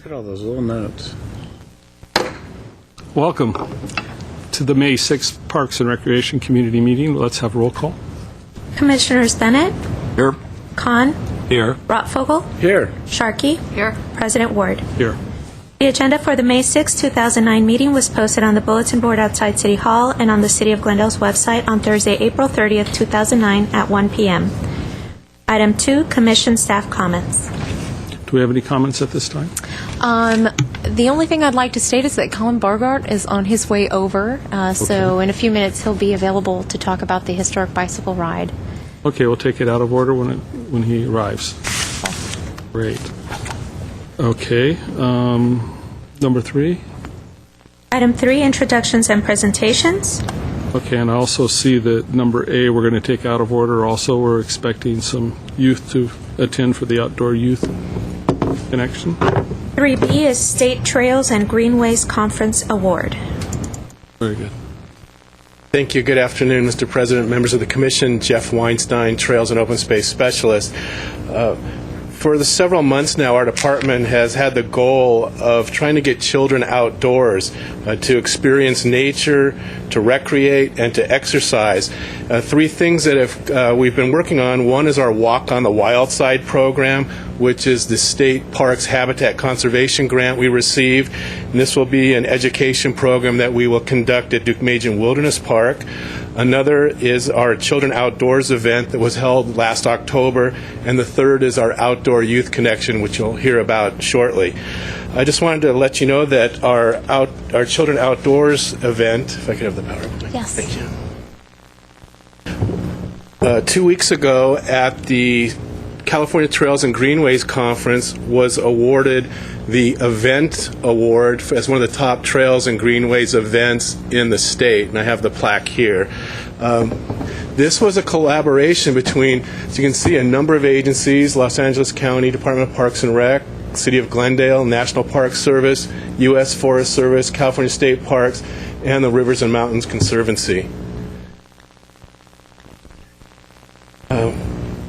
Look at all those little notes. Welcome to the May 6th Parks and Recreation Community Meeting. Let's have a roll call. Commissioners Bennett, Here. Khan, Here. Rottfogel, Here. Sharkey, Here. President Ward. Here. The agenda for the May 6, 2009 meeting was posted on the bulletin board outside City Hall and on the City of Glendale's website on Thursday, April 30th, 2009 at 1 p.m. Item 2, Commission staff comments. Do we have any comments at this time? The only thing I'd like to state is that Colin Bargart is on his way over, so in a few minutes he'll be available to talk about the historic bicycle ride. Okay, we'll take it out of order when he arrives. Great. Okay. Number 3. Item 3, introductions and presentations. Okay, and I also see that number A we're going to take out of order. Also, we're expecting some youth to attend for the Outdoor Youth Connection. 3B is State Trails and Greenways Conference Award. Very good. Thank you. Good afternoon, Mr. President, members of the Commission. Jeff Weinstein, Trails and Open Space Specialist. For the several months now, our department has had the goal of trying to get children outdoors to experience nature, to recreate, and to exercise. 3 things that we've been working on. One is our Walk on the Wild Side program, which is the State Parks Habitat Conservation Grant we received. And this will be an education program that we will conduct at Duke-Majan Wilderness Park. Another is our Children Outdoors event that was held last October, and the third is our Outdoor Youth Connection, which you'll hear about shortly. I just wanted to let you know that our Children Outdoors event, if I could have the PowerPoint. Yes. Thank you. 2 weeks ago at the California Trails and Greenways Conference was awarded the Event Award as one of the top trails and greenways events in the state, and I have the plaque here. This was a collaboration between, as you can see, a number of agencies: Los Angeles County Department of Parks and Rec, City of Glendale, National Park Service, U.S. Forest Service, California State Parks, and the Rivers and Mountains Conservancy.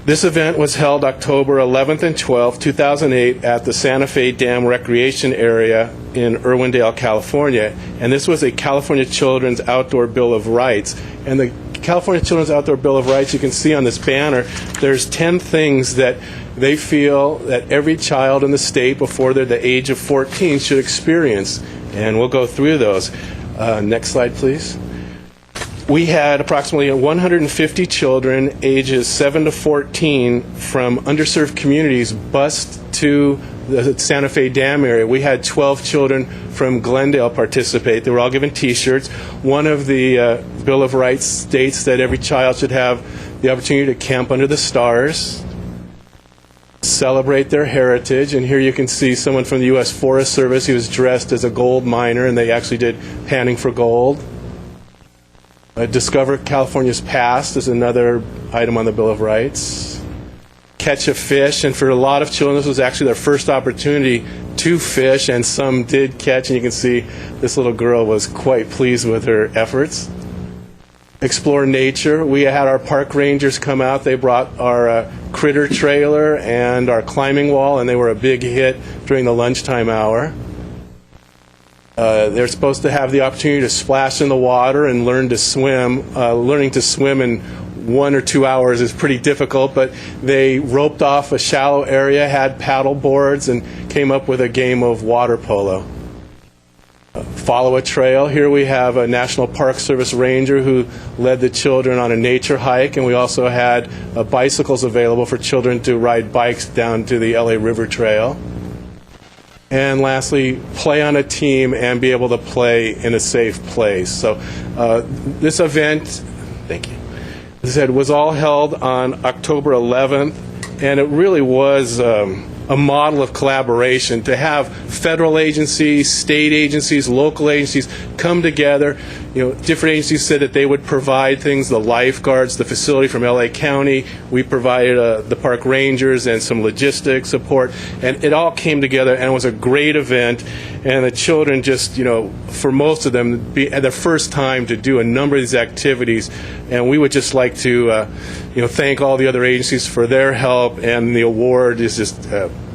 This event was held October 11th and 12th, 2008 at the Santa Fe Dam Recreation Area in Irwindale, California. And this was a California Children's Outdoor Bill of Rights. And the California Children's Outdoor Bill of Rights, you can see on this banner, there's 10 things that they feel that every child in the state before they're the age of 14 should experience. And we'll go through those. Next slide, please. We had approximately 150 children ages 7 to 14 from underserved communities bused to the Santa Fe Dam area. We had 12 children from Glendale participate. They were all given T-shirts. One of the Bill of Rights states that every child should have the opportunity to camp under the stars, celebrate their heritage, and here you can see someone from the U.S. Forest Service who was dressed as a gold miner, and they actually did panning for gold. Discover California's Past is another item on the Bill of Rights. Catch a fish, and for a lot of children this was actually their first opportunity to fish, and some did catch, and you can see this little girl was quite pleased with her efforts. Explore nature. We had our park rangers come out. They brought our critter trailer and our climbing wall, and they were a big hit during the lunchtime hour. They're supposed to have the opportunity to splash in the water and learn to swim. Learning to swim in 1 or 2 hours is pretty difficult, but they roped off a shallow area, had paddle boards, and came up with a game of water polo. Follow a trail. Here we have a National Park Service ranger who led the children on a nature hike, and we also had bicycles available for children to ride bikes down to the LA River Trail. And lastly, play on a team and be able to play in a safe place. So this event, thank you, as I said, was all held on October 11th, and it really was a model of collaboration to have federal agencies, state agencies, local agencies come together. You know, different agencies said that they would provide things, the lifeguards, the facility from LA County. We provided the park rangers and some logistics support, and it all came together, and it was a great event. And the children just, you know, for most of them, had their first time to do a number of these activities, and we would just like to, thank all the other agencies for their help, and the award is just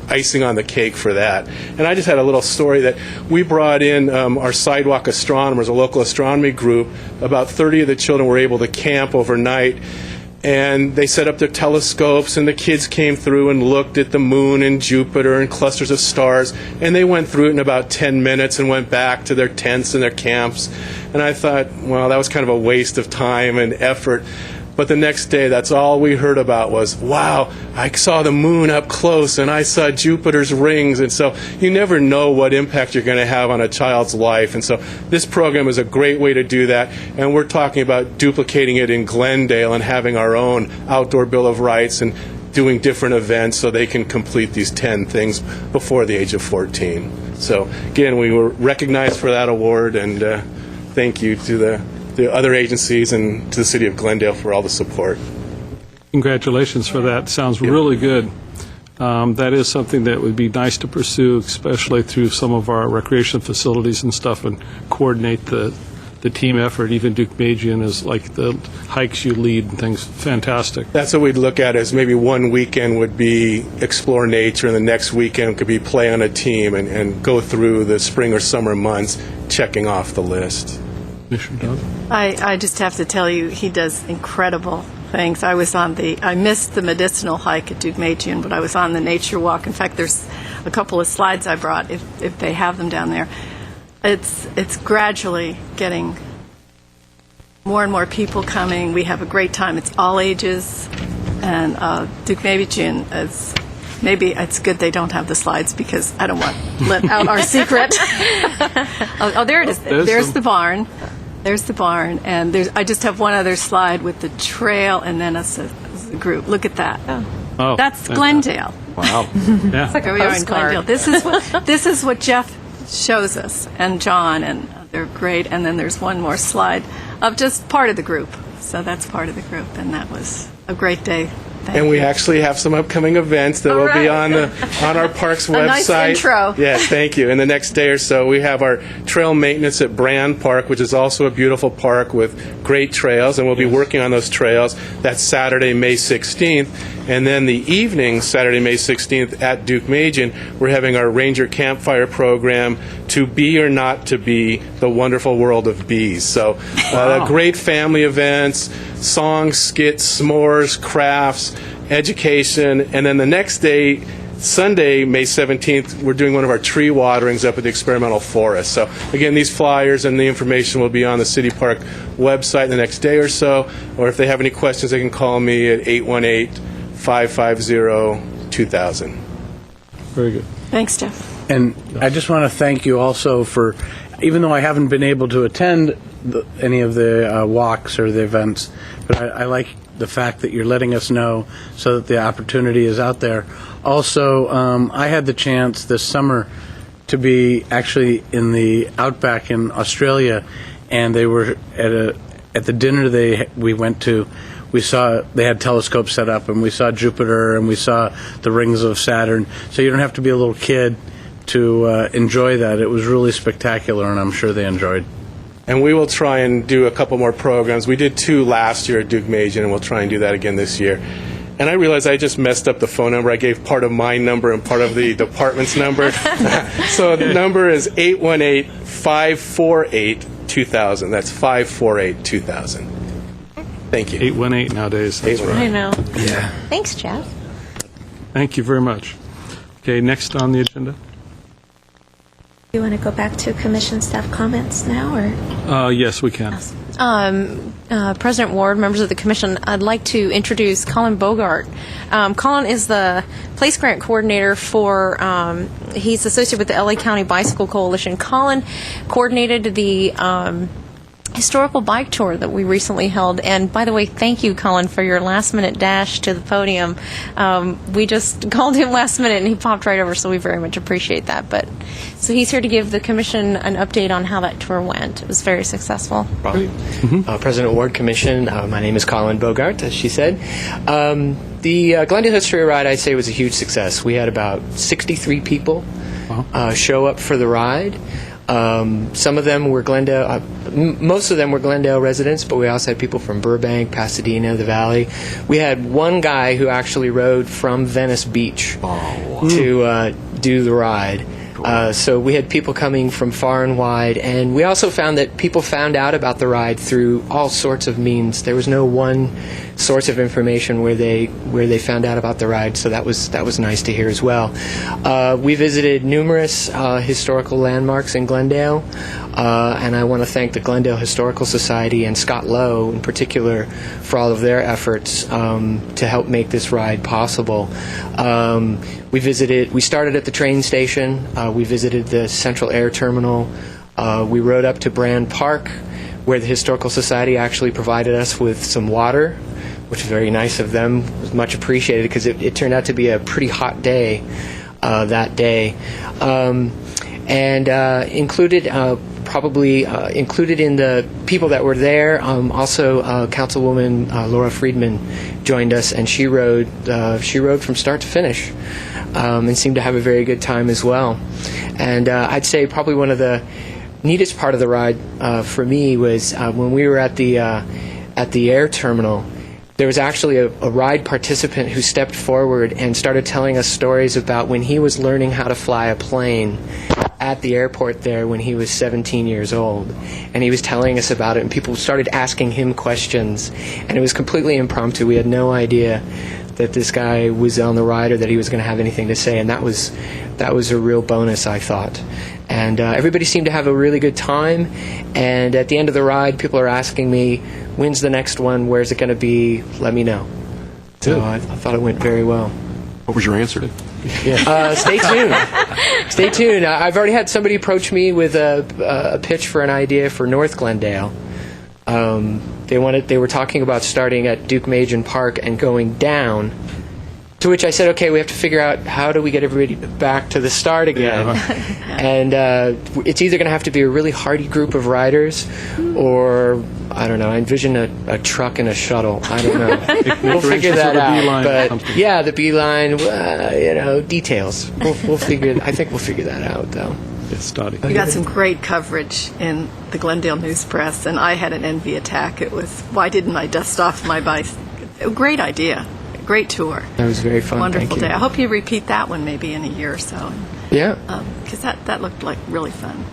icing on the cake for that. And I just had a little story that we brought in our sidewalk astronomers, a local astronomy group. About 30 of the children were able to camp overnight, and they set up their telescopes, and the kids came through and looked at the moon and Jupiter and clusters of stars, and they went through it in about 10 minutes and went back to their tents and their camps. And I thought, well, that was kind of a waste of time and effort. But the next day, that's all we heard about was, wow, I saw the moon up close and I saw Jupiter's rings. And so you never know what impact you're going to have on a child's life. And so this program is a great way to do that. And we're talking about duplicating it in Glendale and having our own outdoor Bill of Rights and doing different events so they can complete these 10 things before the age of 14. So again, we were recognized for that award, and thank you to the other agencies and to the City of Glendale for all the support. Congratulations for that. Sounds really good. That is something that would be nice to pursue, especially through some of our recreation facilities and stuff, and coordinate the team effort. Even Duke Magian is like the hikes you lead and things. Fantastic. That's what we'd look at, as maybe one weekend would be explore nature, and the next weekend could be play on a team and go through the spring or summer months checking off the list. I just have to tell you, he does incredible things. I missed the medicinal hike at Duke Magian, but I was on the nature walk. In fact, there's a couple of slides I brought, if they have them down there. It's gradually getting more and more people coming. We have a great time. It's all ages, and Duke Magian is. Maybe it's good they don't have the slides, because I don't want to let out our secret. Oh, there it is. There's the barn. There's the barn, and I just have one other slide with the trail, and then us as a group. Look at that. Oh, that's Glendale. Wow. Yeah. It's like a postcard. This is what Jeff shows us, and John, and they're great. And then there's one more slide of just part of the group. So that's part of the group, and that was a great day. And we actually have some upcoming events that will be on our park's website. Nice intro. Yes, thank you. In the next day or so, we have our trail maintenance at Brand Park, which is also a beautiful park with great trails, and we'll be working on those trails. That's Saturday, May 16th. And then the evening, Saturday, May 16th, at Duke Magian, we're having our Ranger Campfire program, To Be or Not to Be, The Wonderful World of Bees. So great family events, songs, skits, s'mores, crafts, education. And then the next day, Sunday, May 17th, we're doing one of our tree waterings up at the Experimental Forest. So again, these flyers and the information will be on the City Park website the next day or so. Or if they have any questions, they can call me at 818-550-2000. Very good. Thanks, Jeff. And I just want to thank you also for, even though I haven't been able to attend any of the walks or the events, but I like the fact that you're letting us know so that the opportunity is out there. Also, I had the chance this summer to be actually in the outback in Australia, and they were at the dinner we went to. We saw they had telescopes set up, and we saw Jupiter, and we saw the rings of Saturn. So you don't have to be a little kid to enjoy that. It was really spectacular, and I'm sure they enjoyed. And we will try and do a couple more programs. We did 2 last year at Duke Magian, and we'll try and do that again this year. And I realized I just messed up the phone number. I gave part of my number and part of the department's number. So the number is 818-548-2000. That's 548-2000. Thank you. 818 nowadays. That's right. I know. Yeah. Thanks, Jeff. Thank you very much. Okay, next on the agenda. You want to go back to commission staff comments now, or? Yes, we can. President Ward, members of the commission, I'd like to introduce Colin Bogart. Colin is the place grant coordinator for, he's associated with the LA County Bicycle Coalition. Colin coordinated the historical bike tour that we recently held. And by the way, thank you, Colin, for your last-minute dash to the podium. We just called him last minute, and he popped right over, so we very much appreciate that. So he's here to give the commission an update on how that tour went. It was very successful. President Ward Commission, my name is Colin Bogart, as she said. The Glendale History Ride, I'd say, was a huge success. We had about 63 people show up for the ride. Some of them were Glendale, most of them were Glendale residents, but we also had people from Burbank, Pasadena, the Valley. We had one guy who actually rode from Venice Beach to do the ride. So we had people coming from far and wide, and we also found that people found out about the ride through all sorts of means. There was no one source of information where they found out about the ride, so that was nice to hear as well. We visited numerous historical landmarks in Glendale, and I want to thank the Glendale Historical Society and Scott Lowe in particular for all of their efforts to help make this ride possible. We started at the train station. We visited the Central Air Terminal. We rode up to Brand Park, where the Historical Society actually provided us with some water, which was very nice of them. It was much appreciated because it turned out to be a pretty hot day that day. And included in the people that were there, also Councilwoman Laura Friedman joined us, and she rode from start to finish, and seemed to have a very good time as well. And I'd say probably one of the neatest part of the ride for me was when we were at the air terminal. There was actually a ride participant who stepped forward and started telling us stories about when he was learning how to fly a plane at the airport there when he was 17 years old. And he was telling us about it, and people started asking him questions. And it was completely impromptu. We had no idea that this guy was on the ride or that he was going to have anything to say. And that was a real bonus, I thought. And everybody seemed to have a really good time. And at the end of the ride, people are asking me, when's the next one? Where's it going to be? Let me know. So I thought it went very well. What was your answer? Stay tuned. Stay tuned. I've already had somebody approach me with a pitch for an idea for North Glendale. They were talking about starting at Duke-Majan Park and going down. To which I said, okay, we have to figure out how do we get everybody back to the start again. And it's either going to have to be a really hardy group of riders, or, I don't know, I envision a truck and a shuttle. I don't know. We'll figure that out. But yeah, the beeline, details. We'll figure. I think we'll figure that out, though. Yes, Dottie. We got some great coverage in the Glendale News Press, and I had an envy attack. It was, why didn't I dust off my bike? Great idea. Great tour. That was very fun. Wonderful Thank you. day. I hope you repeat that one maybe in a year or so. Yeah. Because that looked like really fun.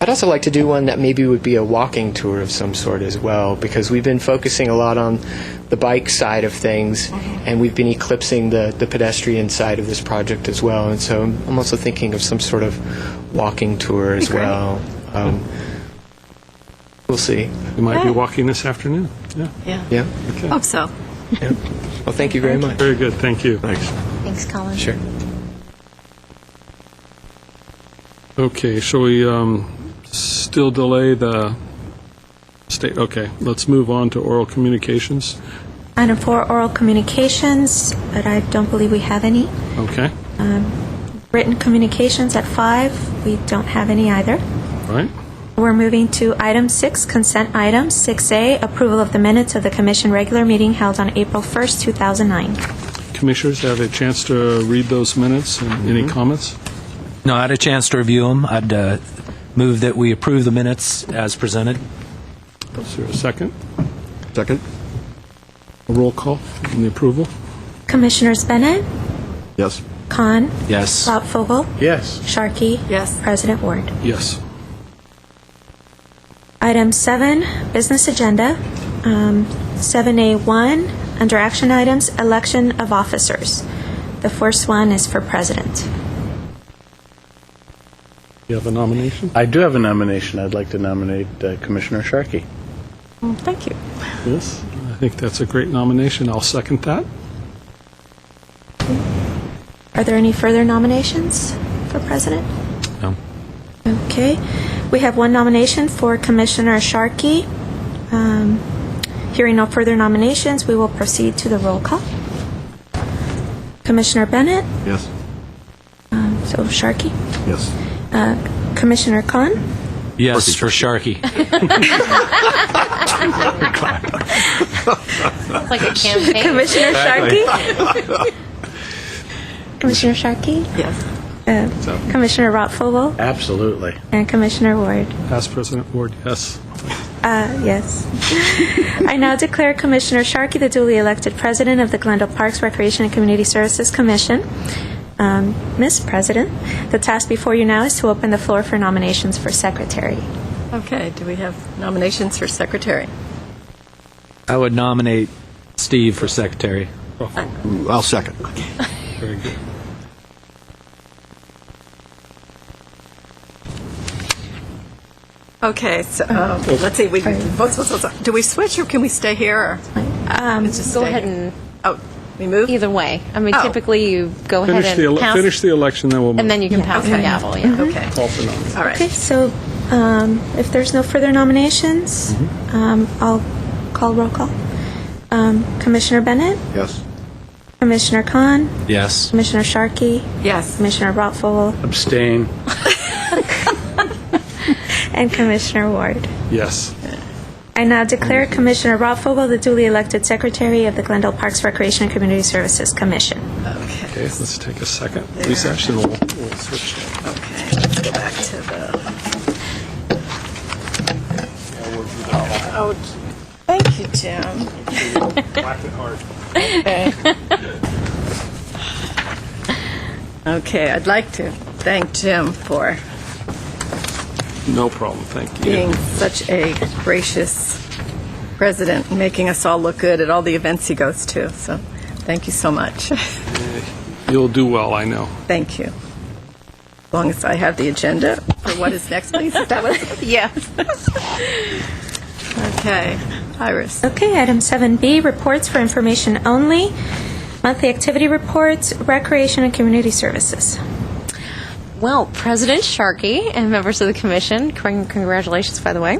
I'd also like to do one that maybe would be a walking tour of some sort as well, because we've been focusing a lot on the bike side of things, and we've been eclipsing the pedestrian side of this project as well. And so I'm also thinking of some sort of walking tour as well. We'll see. You might be walking this afternoon. Yeah. Yeah. Okay. Hope so. Yeah. Well, thank you very much. Very good. Thank you. Thanks. Thanks, Colin. Sure. Okay, shall we still delay the state? Okay, let's move on to oral communications. Item 4, oral communications, but I don't believe we have any. Okay, Written communications at 5, we don't have any either. all right. We're moving to item 6, consent items. 6A, approval of the minutes of the commission regular meeting held on April 1st, 2009. Commissioners have a chance to read those minutes and any comments? No, I had a chance to review them. I'd move that we approve the minutes as presented. Is there a second? Second? A roll call on the approval? Commissioners Bennett, Yes. Khan, Yes. Laupvogel, Yes. Sharkey, Yes. President Ward. Yes. Item 7, business agenda. 7A1, under action items, election of officers. The first one is for president. You have a nomination? I do have a nomination. I'd like to nominate Commissioner Sharkey. Well, thank you. Yes. I think that's a great nomination. I'll second that. Are there any further nominations for president? No. Okay. We have one nomination for Commissioner Sharkey. Hearing no further nominations, we will proceed to the roll call. Commissioner Bennett, Yes. so Sharkey. Yes. Commissioner Khan, Yes, for Sharkey. Like a campaign. Commissioner Sharkey. Commissioner Sharkey, Yes. Commissioner Rotfogel, Absolutely. and Commissioner Ward. Past President Ward, yes. Yes. I now declare Commissioner Sharkey the duly elected president of the Glendale Parks, Recreation, and Community Services Commission. Ms. President, the task before you now is to open the floor for nominations for secretary. Okay, do we have nominations for secretary? I would nominate Steve for secretary. I'll second. Very good. Okay, so let's see. Do we switch or can we stay here? Or? Let's just Go stay ahead here. and, Oh, we move? either way. I mean, Oh. typically you go ahead Finish and the, pass, finish the election, then we'll move. and then you can pass the Okay. gavel, yeah. Okay, Call for nominations. all right. Okay, so if there's no further nominations, I'll call roll call. Commissioner Bennett, Yes. Commissioner Khan, Yes. Commissioner Sharkey, Yes. Commissioner Rotfogel, Abstain. and Commissioner Ward. Yes. I now declare Commissioner Rotfogel the duly elected secretary of the Glendale Parks, Recreation, and Community Services Commission. Okay. Okay, let's take a second recess and we'll switch. Okay, let's go back to the... Oh, thank you, Jim. Whack it hard. Okay. Okay, I'd like to thank Jim for No problem, thank you. being such a gracious president and making us all look good at all the events he goes to. So thank you so much. You'll do well, I know. Thank you. As long as I have the agenda for what is next, please. Is that what? Yes. Okay, Iris. Okay, item 7B, reports for information only. Monthly activity reports, recreation and community services. Well, President Sharkey and members of the commission, congratulations, by the way.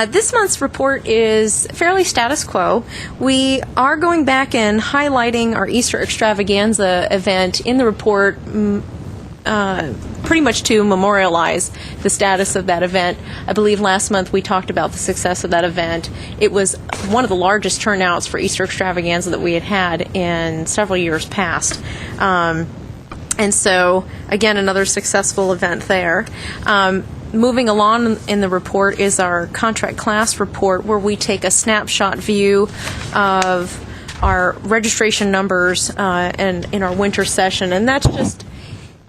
This month's report is fairly status quo. We are going back and highlighting our Easter extravaganza event in the report, pretty much to memorialize the status of that event. I believe last month we talked about the success of that event. It was one of the largest turnouts for Easter extravaganza that we had in several years past. And so, again, another successful event there. Moving along in the report is our contract class report, where we take a snapshot view of our registration numbers and in our winter session, and that just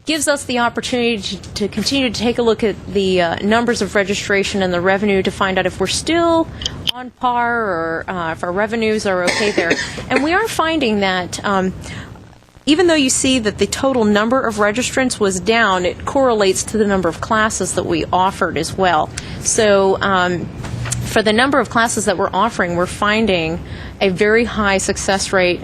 gives us the opportunity to continue to take a look at the numbers of registration and the revenue to find out if we're still on par or if our revenues are okay there. And we are finding that even though you see that the total number of registrants was down, it correlates to the number of classes that we offered as well. So for the number of classes that we're offering, we're finding a very high success rate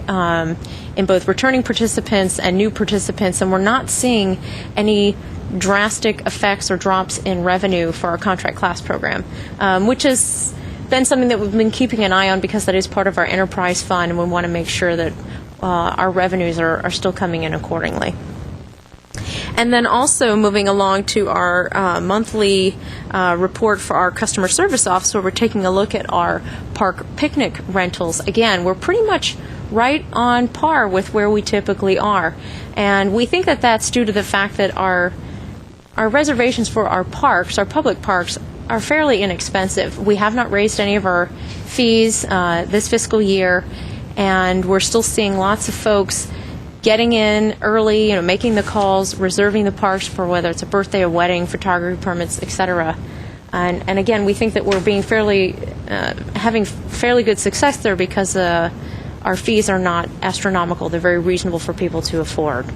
in both returning participants and new participants, and we're not seeing any drastic effects or drops in revenue for our contract class program, which has been something that we've been keeping an eye on because that is part of our enterprise fund, and we want to make sure that our revenues are still coming in accordingly. And then also moving along to our monthly report for our customer service office, where we're taking a look at our park picnic rentals. Again, we're pretty much right on par with where we typically are. And we think that that's due to the fact that our reservations for our parks, our public parks, are fairly inexpensive. We have not raised any of our fees this fiscal year, and we're still seeing lots of folks getting in early, making the calls, reserving the parks for whether it's a birthday, a wedding, photography permits, etc. And again, we think that we're being having fairly good success there because our fees are not astronomical. They're very reasonable for people to afford.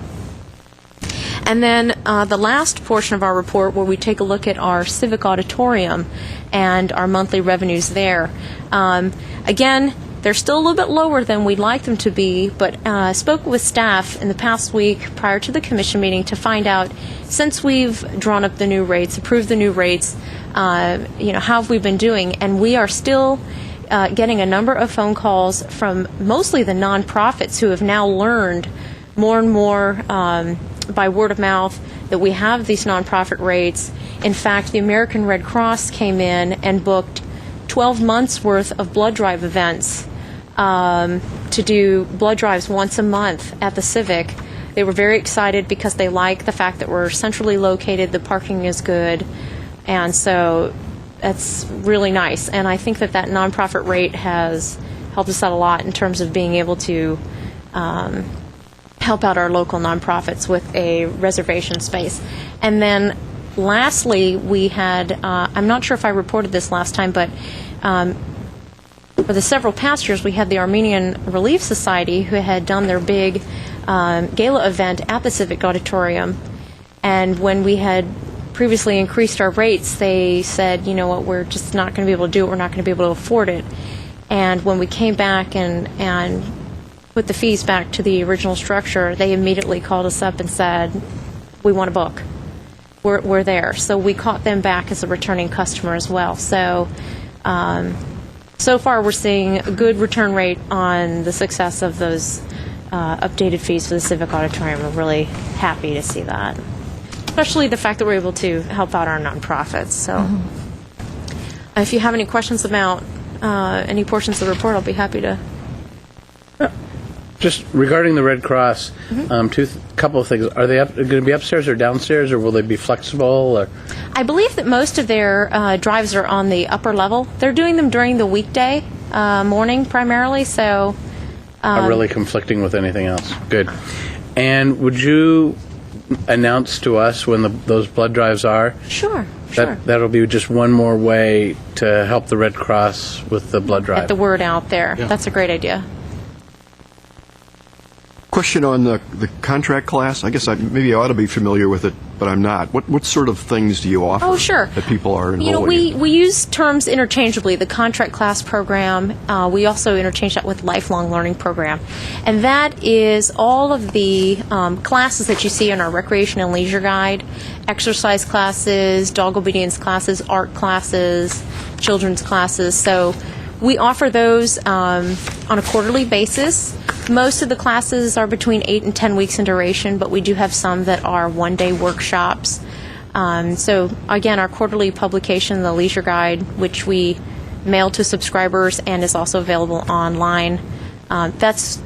And then the last portion of our report, where we take a look at our Civic Auditorium and our monthly revenues there. Again, they're still a little bit lower than we'd like them to be, but spoke with staff in the past week prior to the commission meeting to find out, since we've drawn up the new rates, approved the new rates, how have we been doing? And we are still getting a number of phone calls from mostly the nonprofits who have now learned more and more by word of mouth that we have these nonprofit rates. In fact, the American Red Cross came in and booked 12 months worth of blood drive events to do blood drives once a month at the Civic They were very excited because they like the fact that we're centrally located, the parking is good, and so that's really nice. And I think that nonprofit rate has helped us out a lot in terms of being able to help out our local nonprofits with a reservation space. And then lastly, we had, I'm not sure if I reported this last time, but for the several past years, we had the Armenian Relief Society who had done their big gala event at the Civic Auditorium. And when we had previously increased our rates, they said, you know what, we're just not going to be able to do it. We're not going to be able to afford it. And when we came back and put the fees back to the original structure, they immediately called us up and said, we want to book. We're there. So we caught them back as a returning customer as well. So so far we're seeing a good return rate on the success of those updated fees for the Civic Auditorium. We're really happy to see that, especially the fact that we're able to help out our nonprofits. So if you have any questions about any portions of the report, I'll be happy to. Just regarding the Red Cross, couple of things. Are they going to be upstairs or downstairs, or will they be flexible? Or? I believe that most of their drives are on the upper level. They're doing them during the weekday morning primarily, so... Not really conflicting with anything else. Good. And would you announce to us when those blood drives are? Sure. That'll be just one more way to help the Red Cross with the blood drive. Get the word out there. Yeah. That's a great idea. Question on the contract class. I guess maybe I ought to be familiar with it, but I'm not. What sort of things do you offer? Oh, sure. That people are enrolling You know, in? we use terms interchangeably. The contract class program, we also interchange that with lifelong learning program. And that is all of the classes that you see in our recreation and leisure guide, exercise classes, dog obedience classes, art classes, children's classes. So we offer those on a quarterly basis. Most of the classes are between 8 and 10 weeks in duration, but we do have some that are one-day workshops. So, again, our quarterly publication, the Leisure Guide, which we mail to subscribers and is also available online, that's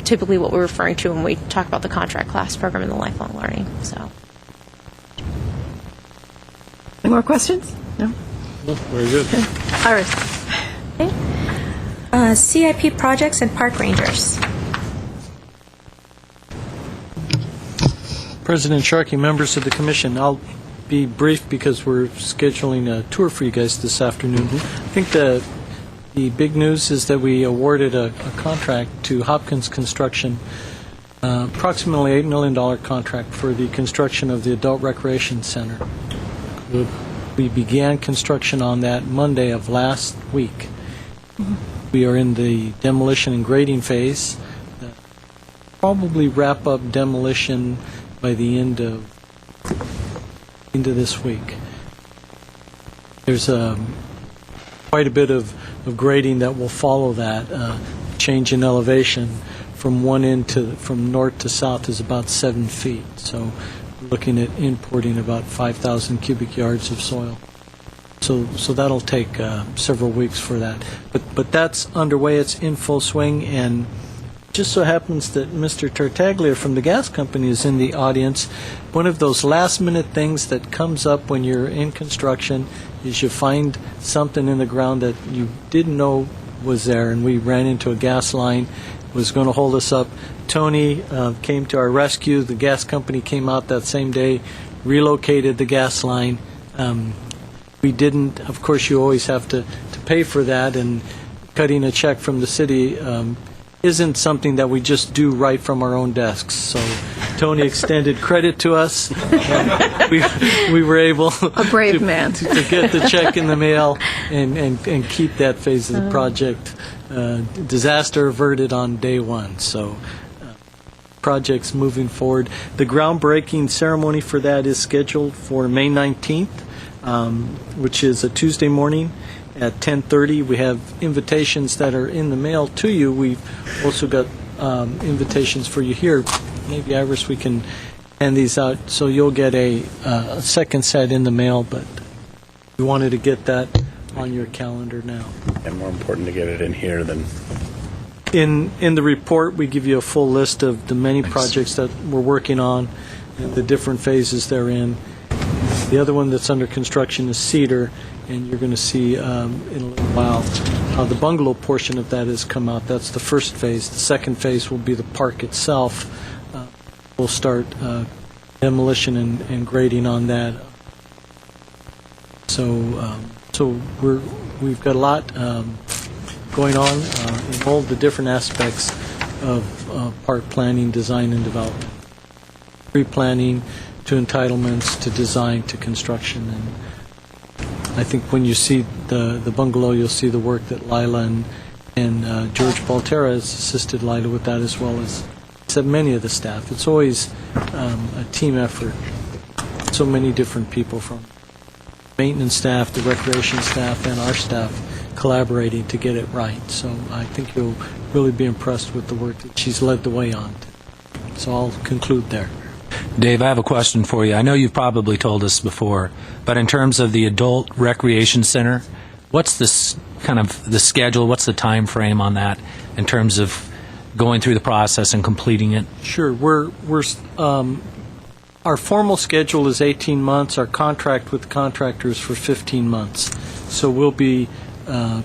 typically what we're referring to when we talk about the contract class program and the lifelong learning. So, Any more questions? No? Very good. Iris. CIP projects and park rangers. President Sharkey, members of the Commission, I'll be brief because we're scheduling a tour for you guys this afternoon. I think the big news is that we awarded a contract to Hopkins Construction, approximately $8 million contract for the construction of the Adult Recreation Center. We began construction on that Monday of last week. We are in the demolition and grading phase. Probably wrap up demolition by the end of this week. There's quite a bit of grading that will follow that. Change in elevation from one end from north to south is about 7 feet. So we're looking at importing about 5,000 cubic yards of soil. So that'll take several weeks for that. But that's underway. It's in full swing, and just so happens that Mr. Tartaglia from the gas company is in the audience. One of those last-minute things that comes up when you're in construction is you find something in the ground that you didn't know was there, and we ran into a gas line. It was going to hold us up. Tony came to our rescue. The gas company came out that same day, relocated the gas line. We didn't, of course, you always have to pay for that, and cutting a check from the city isn't something that we just do right from our own desks. So Tony extended credit to us. We were able A brave man. to get the check in the mail and keep that phase of the project disaster averted on day one. So project's moving forward. The groundbreaking ceremony for that is scheduled for May 19th, which is a Tuesday morning at 10:30. We have invitations that are in the mail to you. We've also got invitations for you here. Maybe, Iris, we can hand these out, so you'll get a second set in the mail, but we wanted to get that on your calendar now. And more important to get it in here than... In the report, we give you a full list of the many projects that we're working on, and the different phases they're in. The other one that's under construction is Cedar, and you're going to see in a little while how the bungalow portion of that has come out. That's the first phase. The second phase will be the park itself. We'll start demolition and grading on that. So we've got a lot going on in all the different aspects of park planning, design, and development. Pre-planning to entitlements to design to construction. And I think when you see the bungalow, you'll see the work that Lila and George Baltera has assisted Lila with that, as well as many of the staff. It's always a team effort. So many different people, from maintenance staff, the recreation staff, and our staff collaborating to get it right. So I think you'll really be impressed with the work that she's led the way on. So I'll conclude there. Dave, I have a question for you. I know you've probably told us before, but in terms of the adult recreation center, what's this kind of the schedule? What's the time frame on that in terms of going through the process and completing it? Sure. Our formal schedule is 18 months. Our contract with the contractor is for 15 months. So we'll be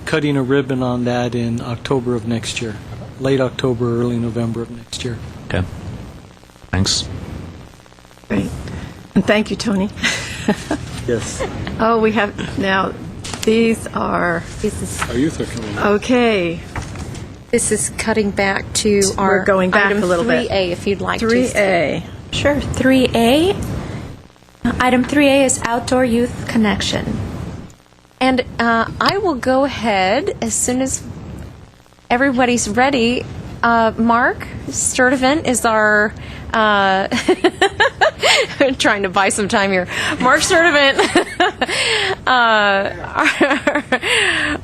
cutting a ribbon on that in October of next year, late October, early November of next year. Okay. Thanks. Great. And thank you, Tony. Yes. Oh, we have now, these are, Our youth are coming. okay. This is cutting back to our We're going back item a little bit. 3A, if you'd like to. 3A. Sure. 3A. Item 3A is Outdoor Youth Connection. And I will go ahead as soon as everybody's ready. Mark Sturdivant is our trying to buy some time here. Mark Sturdivant,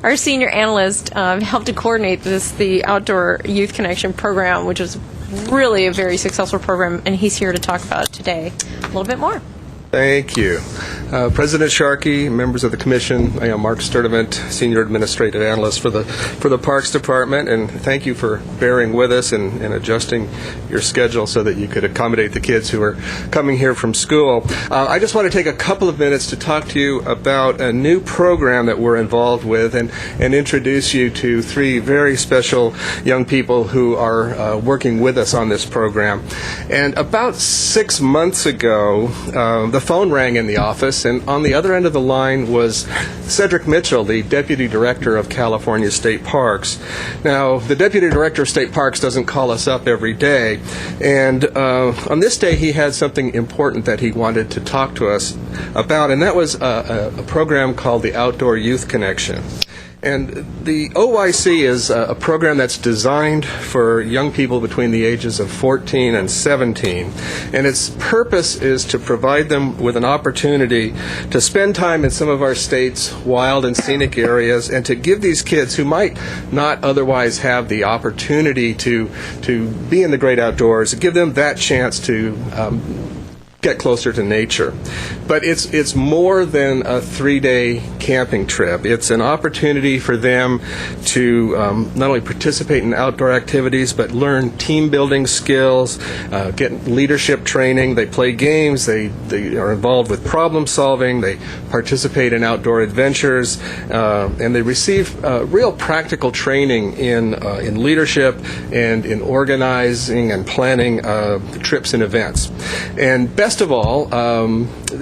our senior analyst, helped to coordinate the Outdoor Youth Connection program, which is really a very successful program, and he's here to talk about it today a little bit more. Thank you. President Sharkey, members of the Commission, I am Mark Sturdivant, Senior Administrative Analyst for the Parks Department, and thank you for bearing with us and adjusting your schedule so that you could accommodate the kids who are coming here from school. I just want to take a couple of minutes to talk to you about a new program that we're involved with and introduce you to three very special young people who are working with us on this program. And about 6 months ago, the phone rang in the office, and on the other end of the line was Cedric Mitchell, the Deputy Director of California State Parks. Now, the Deputy Director of State Parks doesn't call us up every day, and on this day he had something important that he wanted to talk to us about, and that was a program called the Outdoor Youth Connection. And the OYC is a program that's designed for young people between the ages of 14 and 17. And its purpose is to provide them with an opportunity to spend time in some of our state's wild and scenic areas, and to give these kids who might not otherwise have the opportunity to be in the great outdoors, give them that chance to get closer to nature. But it's more than a 3-day camping trip. It's an opportunity for them to not only participate in outdoor activities, but learn team building skills, get leadership training. They play games. They are involved with problem solving. They participate in outdoor adventures, and they receive real practical training in leadership and in organizing and planning trips and events. And best of all,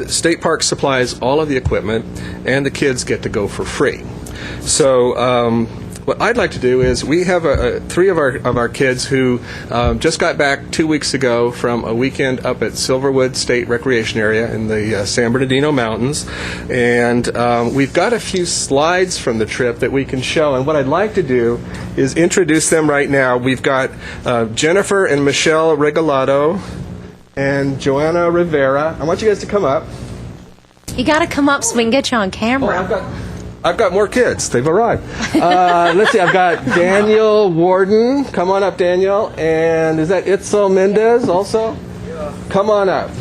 State Park supplies all of the equipment, and the kids get to go for free. So what I'd like to do is, we have three of our kids who just got back 2 weeks ago from a weekend up at Silverwood State Recreation Area in the San Bernardino Mountains, and we've got a few slides from the trip that we can show. And what I'd like to do is introduce them right now. We've got Jennifer and Michelle Regalado and Joanna Rivera. I want you guys to come up. You got to come up so we can get you on camera. I've got more kids. They've arrived. Let's see. I've got Daniel Warden. Come on up, Daniel. And is that Itzel Mendez also? Yeah. Come on up.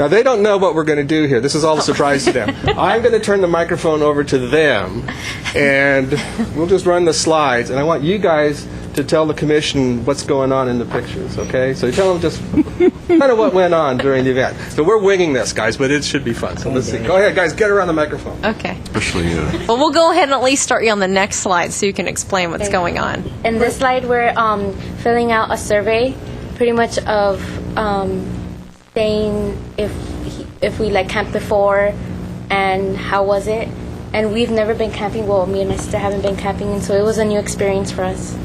Now, they don't know what we're going to do here. This is all a surprise to them. I'm going to turn the microphone over to them, and we'll just run the slides. And I want you guys to tell the commission what's going on in the pictures, okay? So you tell them just kind of what went on during the event. So we're winging this, guys, but it should be fun. So let's see. Go ahead, guys, get around the microphone. Okay. Especially, Well, we'll go ahead and at least start you on the next slide so you can explain what's going on. In this slide, we're filling out a survey, pretty much of saying if we like camped before and how was it. And we've never been camping. Well, me and my sister haven't been camping, and so it was a new experience for us.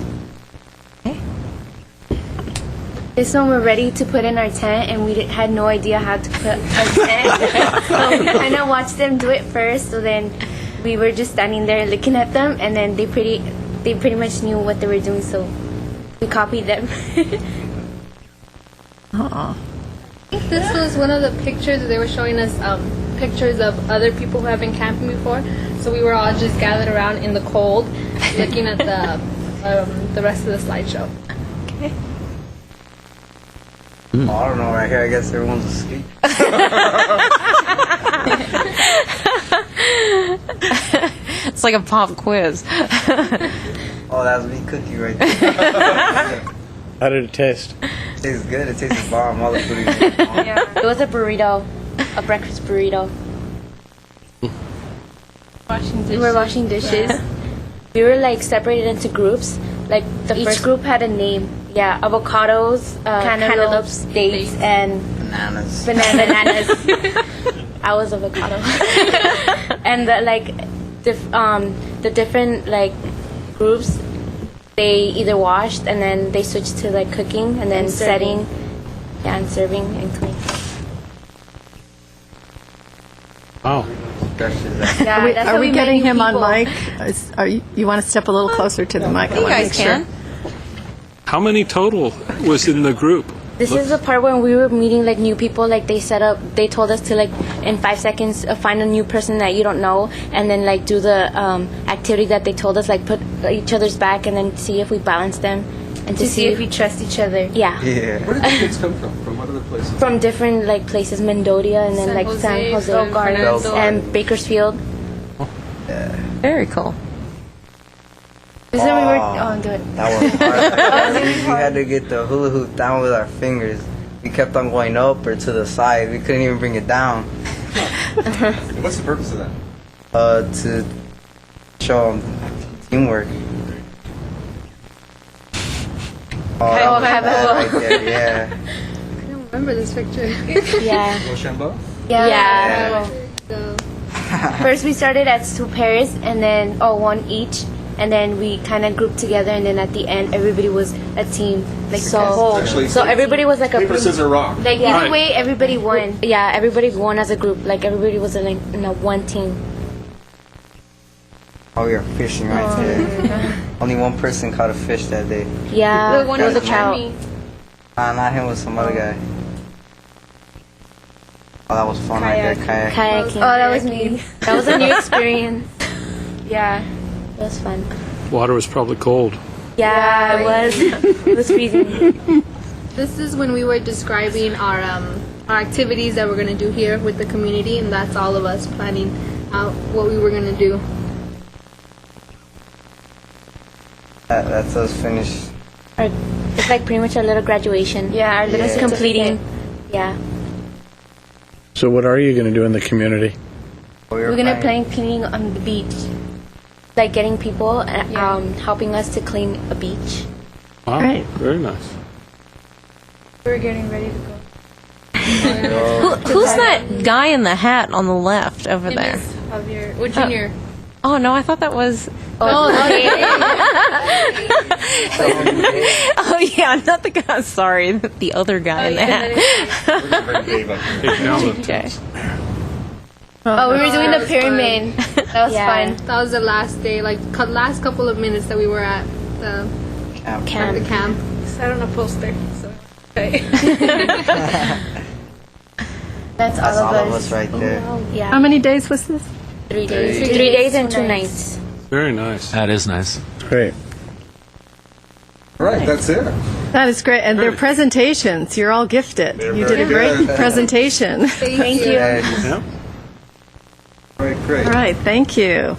This one, we're ready to put in our tent, and we had no idea how to put our tent. So we kind of watched them do it first. So then we were just standing there looking at them, and then they pretty much knew what they were doing. So we copied them. Aw. I think this was one of the pictures that they were showing us, pictures of other people who have been camping before. So we were all just gathered around in the cold, looking at the rest of the slideshow. Okay. I don't know, right here, I guess everyone's asleep. It's like a pop quiz. Oh, that's me cookie right there. How did it taste? It tastes good. It tastes bomb. All the food is bomb. Yeah. It was a burrito, a breakfast burrito. We were washing dishes. We were like separated into groups. Like each group had a name. Yeah, avocados, cantaloupes, dates, and Bananas. bananas. I was avocado. And the different like groups, they either washed and then they switched to like cooking and then setting, and serving and cleaning. Wow. Yeah, Are we getting him on mic? You want to step a little closer to the mic? I You wanna guys make sure. can. How many total was in the group? This is the part when we were meeting like new people. Like they told us to like in 5 seconds find a new person that you don't know, and then like do the activity that they told us, like put each other's back, and then see if we balance them, and to see if we trust each other. Yeah. Yeah. Where did the kids come from? From what other places? From different like places, Mendoria, and then San like Jose, San Jose from Gardens, Fernando. and Bakersfield. Very cool. This is when we were good. That was hard. We had to get the hula hoop down with our fingers. We kept on going up or to the side. We couldn't even bring it down. What's the purpose of that? To show teamwork. Oh, right there, yeah. I don't remember this picture. Yeah. Rochambeau? Yeah. So, First we started as 2 pairs, and then one each, and then we kind of grouped together, and then at the end everybody was a team. Like Actually, so everybody was like a paper, scissors, rock. like either Right. way everybody won. Yeah, everybody won as a group. Like everybody was in a one team. Oh, we were fishing right there. Only one person caught a fish that day. Yeah, the one there was a with trout. me. Not him, was some other guy. Oh, that was fun right there, kayak. Kayaking. Oh, that was me. That was a new experience. Yeah, it was fun. Water was probably cold. Yeah, it was. It was freezing. This is when we were describing our activities that we're going to do here with the community, and that's all of us planning out what we were going to do. That's us finished. It's like pretty much a little graduation. Yeah, our little completing. Yeah. So what are you going to do in the community? We're gonna plan cleaning on the beach, like getting people and helping us to clean a beach. Wow. Great. Very nice. We're getting ready to go. Who's that guy in the hat on the left over there? Javier, or Junior. Oh no, I thought that was. Oh, okay. Oh yeah, not the guy. Sorry, the other guy in the hat. Okay. Oh, we were doing the pyramid. That was fun. That was the last day, like last couple of minutes that we were at the Camp. the camp. Sat on a poster. So. That's That's all of us. right there. Yeah. How many days was this? 3 days. 3 days and 2 nights. Very nice. That is nice. Great. All right, that's it. That is great. And their presentations, you're all gifted. You did a very great good. presentation. Thank you. Yeah. All right, great. All right, thank you.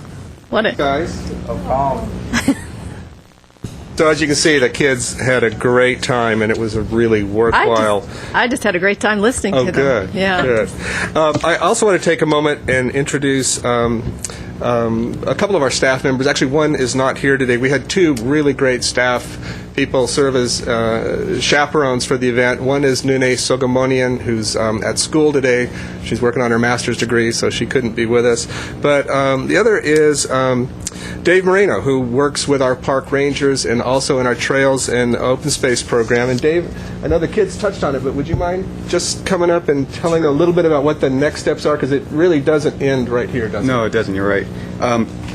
What a Guys, No problem. So as you can see, the kids had a great time, and it was a really worthwhile. I just had a great time listening Oh, to them. good. Yeah. Good. I also want to take a moment and introduce a couple of our staff members. Actually, one is not here today. We had two really great staff people serve as chaperones for the event. One is Nune Sogomonian, who's at school today. She's working on her master's degree, so she couldn't be with us. But the other is Dave Moreno, who works with our park rangers and also in our trails and open space program. And Dave, I know the kids touched on it, but would you mind just coming up and telling a little bit about what the next steps are? Because it really doesn't end right here, does it? No, it doesn't. You're right.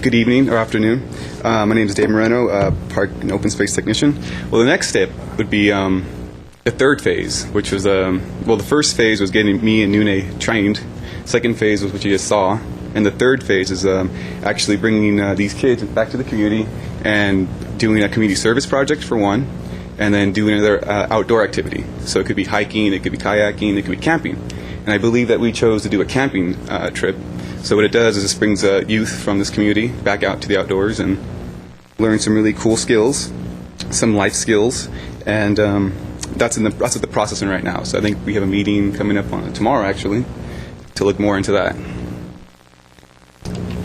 Good evening or afternoon. My name is Dave Moreno, park and open space technician. Well, the next step would be the third phase, which was, the first phase was getting me and Nune trained. Second phase was what you just saw. And the third phase is actually bringing these kids back to the community and doing a community service project for one, and then doing another outdoor activity. So it could be hiking, it could be kayaking, it could be camping. And I believe that we chose to do a camping trip. So what it does is it brings youth from this community back out to the outdoors and learn some really cool skills, some life skills, and that's what the process in right now. So I think we have a meeting coming up on tomorrow, actually, to look more into that.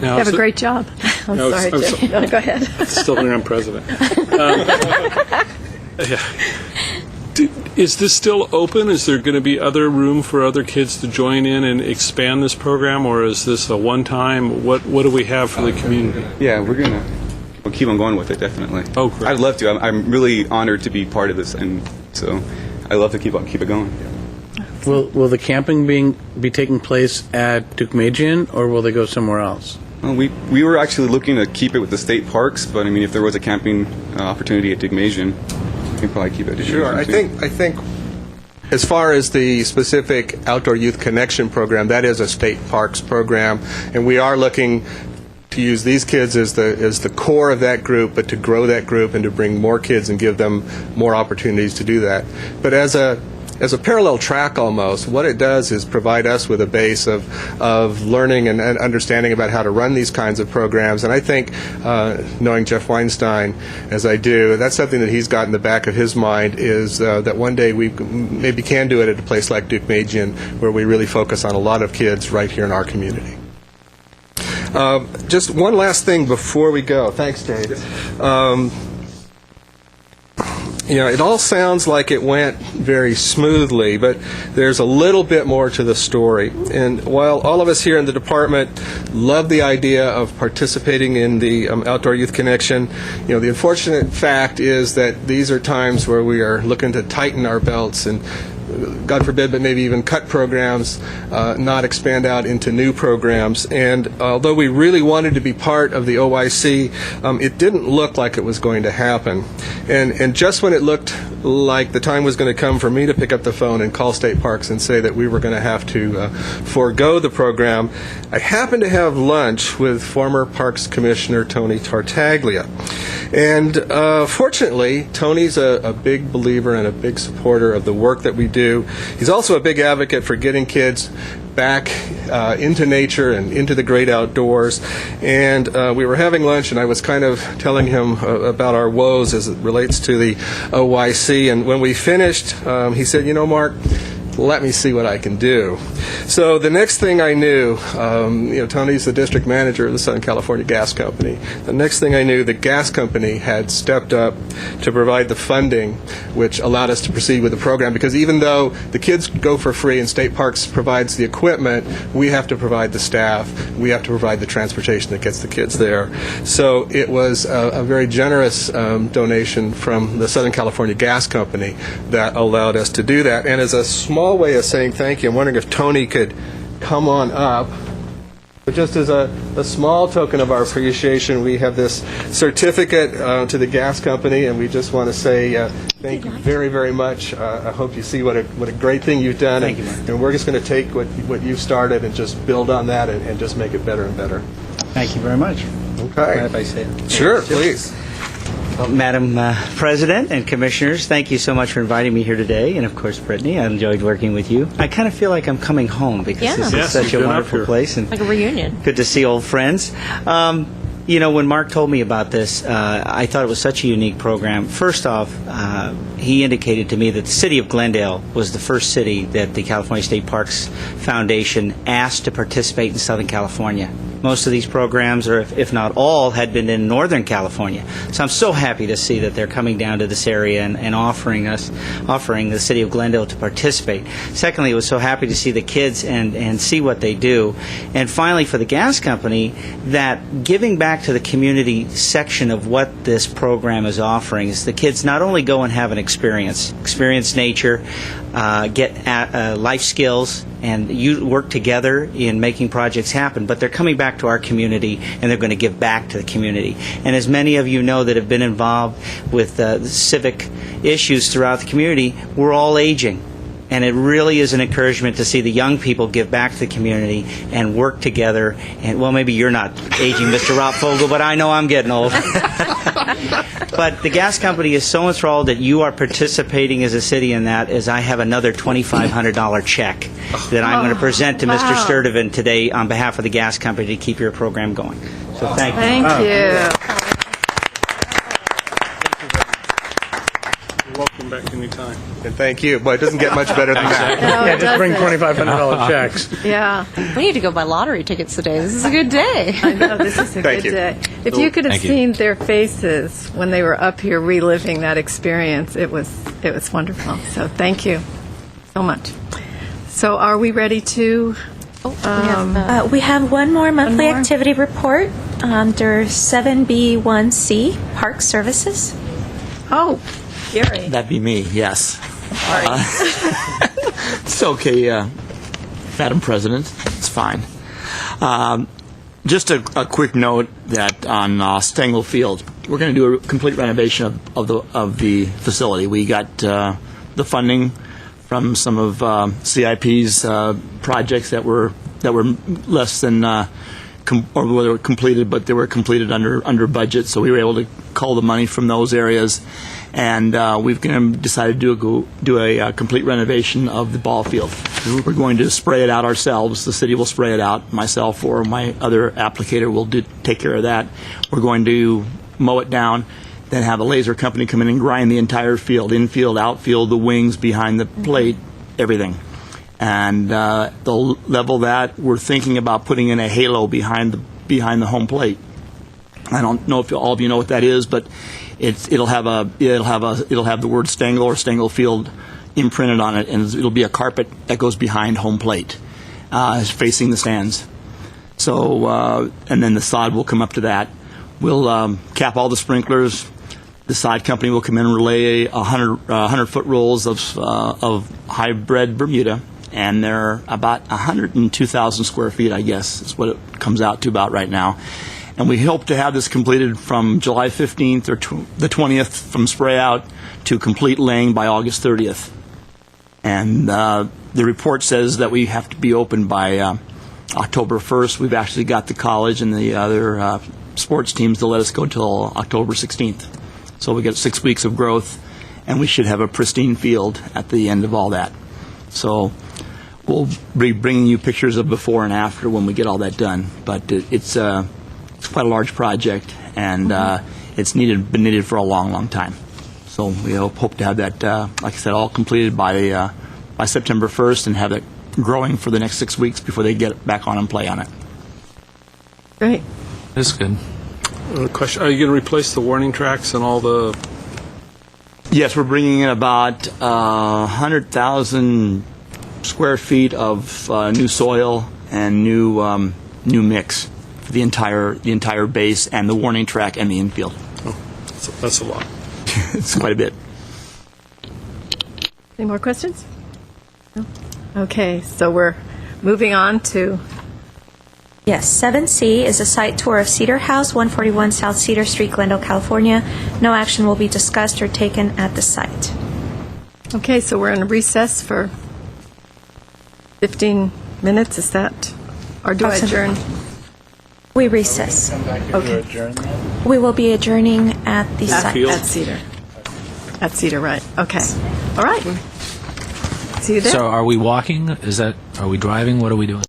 You have a great job. I'm sorry, Jim. No, go ahead. Still think I'm president. Is this still open? Is there going to be other room for other kids to join in and expand this program, or is this a one-time? What do we have for the community? Yeah, we'll keep on going with it, definitely. Oh, great. I'd love to. I'm really honored to be part of this, and so I'd love to keep it going. Will the camping be taking place at Deukmejian, or will they go somewhere else? Well, we were actually looking to keep it with the state parks, but I mean, if there was a camping opportunity at Deukmejian, we can probably keep it at Deukmejian. Sure. I think as far as the specific Outdoor Youth Connection program, that is a state parks program, and we are looking to use these kids as the core of that group, but to grow that group and to bring more kids and give them more opportunities to do that. But as a parallel track almost, what it does is provide us with a base of learning and understanding about how to run these kinds of programs. And I think, knowing Jeff Weinstein as I do, that's something that he's got in the back of his mind, is that one day we maybe can do it at a place like Deukmejian, where we really focus on a lot of kids right here in our community. Just one last thing before we go. Thanks, Dave. It all sounds like it went very smoothly, but there's a little bit more to the story. And while all of us here in the department love the idea of participating in the Outdoor Youth Connection, the unfortunate fact is that these are times where we are looking to tighten our belts and, God forbid, but maybe even cut programs, not expand out into new programs. And although we really wanted to be part of the OYC, it didn't look like it was going to happen. And just when it looked like the time was going to come for me to pick up the phone and call state parks and say that we were going to have to forego the program, I happened to have lunch with former Parks Commissioner Tony Tartaglia. And fortunately, Tony's a big believer and a big supporter of the work that we do. He's also a big advocate for getting kids back into nature and into the great outdoors. And we were having lunch, and I was kind of telling him about our woes as it relates to the OYC. And when we finished, he said, Mark, let me see what I can do. So the next thing I knew, Tony's the district manager of the Southern California Gas Company. The next thing I knew, the gas company had stepped up to provide the funding, which allowed us to proceed with the program. Because even though the kids go for free and State Parks provides the equipment, we have to provide the staff, we have to provide the transportation that gets the kids there. So it was a very generous donation from the Southern California Gas Company that allowed us to do that. And as a small way of saying thank you, I'm wondering if Tony could come on up. But just as a small token of our appreciation, we have this certificate to the gas company, and we just want to say thank you very, very much. I hope you see what a great thing you've done. Thank you, Mark. And we're just going to take what you've started and just build on that and just make it better and better. Thank you very much. Okay. Mind if I say it? Sure, please. Well, Madam President and Commissioners, thank you so much for inviting me here today. And, of course, Brittany, I enjoyed working with you. I kind of feel like I'm coming home because this is such a wonderful place. And like a reunion. Good to see old friends. You know, when Mark told me about this, I thought it was such a unique program. First off, he indicated to me that the city of Glendale was the first city that the California State Parks Foundation asked to participate in Southern California. Most of these programs, or if not all, had been in Northern California. So I'm so happy to see that they're coming down to this area and offering the city of Glendale to participate. Secondly, I was so happy to see the kids and see what they do. And finally, for the gas company, that giving back to the community section of what this program is offering is the kids not only go and have an experience nature, get life skills, and you work together in making projects happen, but they're coming back to our community and they're going to give back to the community. And as many of you know that have been involved with civic issues throughout the community, we're all aging. And it really is an encouragement to see the young people give back to the community and work together. And, well, maybe you're not aging, Mr. Rotfogel, but I know I'm getting old. But the gas company is so enthralled that you are participating as a city in that, as I have another $2,500 check that I'm going to present to Mr. Sturdivant today on behalf of the gas company to keep your program going. So thank you. Thank you. You're welcome back anytime. And thank you. But it doesn't get much better than that. No, Yeah, it just bring doesn't. $2,500 checks. Yeah, We need to go buy lottery tickets today. This is a good day. I know, this is a Thank good you. day. If you could have Thank you. seen their faces when they were up here reliving that experience, it was wonderful. So thank you so much. So are we ready to? We have one more monthly more? activity report under 7B1C, Park Services. Oh, Gary. That'd be me, yes. It's okay, Madam President. It's fine. Just a quick note that on Stengel Field, we're going to do a complete renovation of the facility. We got the funding from some of CIP's projects that were less than or they were completed, but they were completed under budget. So we were able to cull the money from those areas, and we've decided to do a complete renovation of the ball field. We're going to spray it out ourselves. The city will spray it out. Myself or my other applicator will take care of that. We're going to mow it down, then have a laser company come in and grind the entire field, infield, outfield, the wings, behind the plate, everything. And they'll level that. We're thinking about putting in a halo behind the home plate. I don't know if all of you know what that is, but it'll have the word Stengel or Stengel Field imprinted on it, and it'll be a carpet that goes behind home plate, facing the stands. So and then the sod will come up to that. We'll cap all the sprinklers. The side company will come in and relay 100-foot rolls of hybrid Bermuda, and they're about 102,000 square feet, I guess, is what it comes out to about right now. And we hope to have this completed from July 15th or the 20th from spray out to complete laying by August 30th. And the report says that we have to be open by October 1st. We've actually got the college and the other sports teams to let us go until October 16th. So we get 6 weeks of growth, and we should have a pristine field at the end of all that. So we'll be bringing you pictures of before and after when we get all that done. But it's quite a large project, and it's been needed for a long, long time. So we hope to have that, like I said, all completed by September 1st and have it growing for the next 6 weeks before they get back on and play on it. Great. That's good. Question: are you going to replace the warning tracks and all the? Yes, we're bringing in about 100,000 square feet of new soil and new mix for the entire base and the warning track and the infield. Oh, that's a lot. It's quite a bit. Any more questions? No? Okay, so we're moving on to. Yes, 7C is a site tour of Cedar House, 141 South Cedar Street, Glendale, California. No action will be discussed or taken at the site. Okay, so we're in a recess for 15 minutes, is that? Or do I adjourn? We recess. Okay. We will be adjourning at the site. At Cedar. At Cedar, right. Okay. All right. See you there. So are we walking? Are we driving? What are we doing?